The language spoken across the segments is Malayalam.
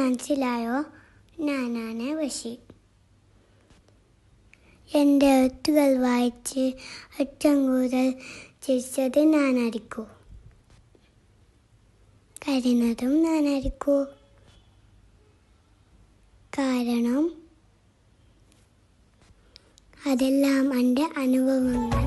മനസ്സിലായോ? ഞാനാണ് ബഷീർ. എൻ്റെ എഴുത്തുകൾ വായിച്ച് ഏറ്റവും കൂടുതൽ ചിരിച്ചത് ഞാനായിരിക്കും. കരയുന്നതും ഞാനായിരിക്കും. കാരണം അതെല്ലാം എൻ്റെ അനുഭവങ്ങൾ.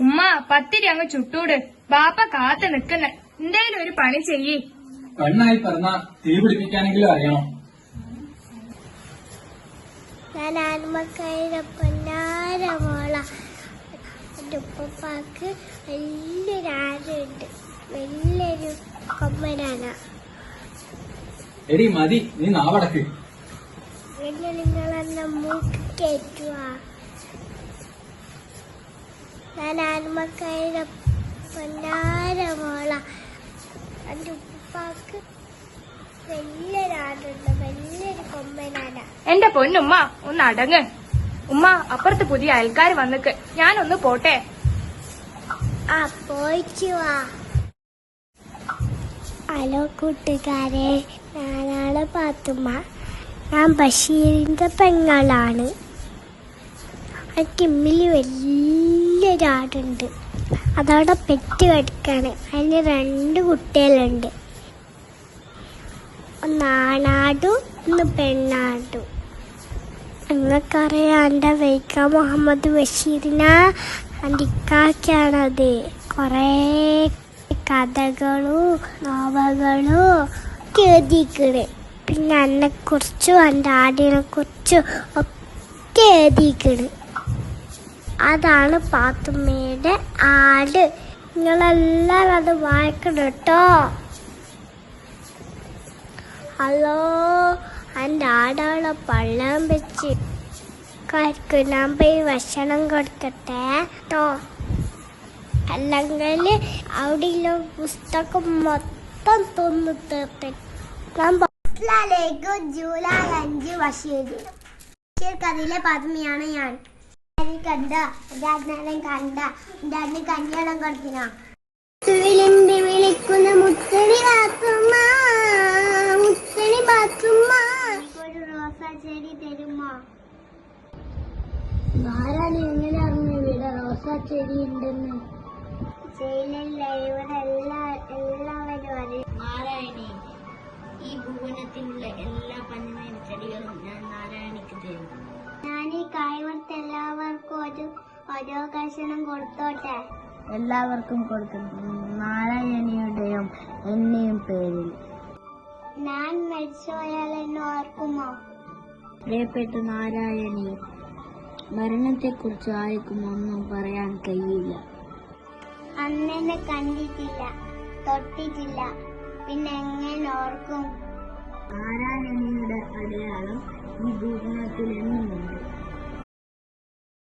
ഉമ്മ പത്തിരി അങ്ങ് ചുട്ടൂട്. ബാപ്പ കാത്തു നിക്കുന്ന. എന്തേലും ഒരു പണി ചെയ്യ്. പെണ്ണായി പറഞ്ഞ തീ പിടിപ്പിക്കാനെങ്കിലും അറിയണം. ഞാൻ ആൺമക്കളുടെ പൊന്നാരമോള. എൻ്റെ ഉപ്പാക്ക് വലിയൊരു ആരുണ്ട്, വലിയൊരു കൊമ്പനാണ്. എടി മതി, നീ നാവടക്ക്. നിങ്ങളെന്നെ മൂക്ക് കയറ്റുവാ. ഞാൻ ആൺമക്കളുടെ പൊന്നാരമോള. എൻ്റെ ഉപ്പാക്ക് വലിയൊരാടുണ്ട്, വലിയൊരു കൊമ്പനാണ്. എന്റെ പൊന്നുമ്മ ഒന്ന് അടങ്ങ്. ഉമ്മ അപ്പുറത്ത് പുതിയ അയൽക്കാർ വന്നിക്ക്. ഞാനൊന്ന് പോട്ടെ. ആ പോയിച്ചു വാ. ഹലോ കൂട്ടുകാരെ, ഞാനാണ് പാത്തുമ്മ. ഞാൻ ബഷീറിന്റെ പെങ്ങളാണ്. കിമ്മില് വലിയൊരാടുണ്ട്. അതവിടെ പെറ്റ് കടിക്കാണ്. അതിന് 2 കുട്ടികളുണ്ട്. ഒന്ന് ആണാടും ഒന്ന് പെണ്ണാടും. നിങ്ങൾക്കറിയാം, എൻ്റെ വൈക്കം മുഹമ്മദ് ബഷീറിനെ എൻ്റെ ഇക്കാക്കാണത്. കുറേ കഥകളും നോവകളും ഒക്കെ എഴുതിക്കണ്. പിന്നെ എന്നെക്കുറിച്ചും എൻ്റെ ആടിനെ കുറിച്ചും ഒക്കെ എഴുതിക്കണ്. അതാണ് പാത്തുമ്മയുടെ ആട്. നിങ്ങളെല്ലാവരും അത് വായിക്കണം കേട്ടോ. ഹലോ, എൻ്റെ ആടവിടെ പള്ളം വെച്ച് ഞാൻ പോയി ഭക്ഷണം കൊടുക്കട്ടെ കേട്ടോ. അല്ലെങ്കിൽ അവിടെയുള്ള പുസ്തകം മൊത്തം തിന്നു തീർത്ത്. ജൂലൈ 5 ബഷീർ കഥയിലെ പാത്തുമ്മയാണ് ഞാൻ. കണ്ട എന്റെ കല്യാണം കൊടുത്തിന. വിളിക്കുന്ന മുത്തണി പാത്തുമ്മ, മുത്തണി പാത്തുമ്മ, ഒരു റോസാ ചെടി തരുമോ? ആരാണ് എങ്ങനെ അറിഞ്ഞു ഇവിടെ റോസാ ചെടി ഉണ്ടെന്ന്? ജയിലല്ല, ഇവിടെ എല്ലാവരും അറിയും. നാരായണി, ഈ ഭുവനത്തിലുള്ള എല്ലാ പഞ്ചനീർ ചെടികളും ഞാൻ നാരായണിക്ക് തരും. ഞാൻ ഈ കായ്വർത്ത് എല്ലാവർക്കും ഓരോ കഷണം കൊടുത്തോട്ടെ. എല്ലാവർക്കും കൊടുക്കുന്നു, നാരായണിയുടെയും എന്നെയും പേരിൽ. ഞാൻ മരിച്ചുപോയാൽ എന്നെ ഓർക്കുമോ? പ്രിയപ്പെട്ട നാരായണി, മരണത്തെക്കുറിച്ച് ആർക്കും ഒന്നും പറയാൻ കഴിയില്ല. അന്നെന്നെ കണ്ടിട്ടില്ല, തൊട്ടിട്ടില്ല, പിന്നെ എങ്ങനെ ഓർക്കും? നാരായണിയുടെ അടയാളം ഈ ഭൂപടത്തിൽ എന്നുമുണ്ട്.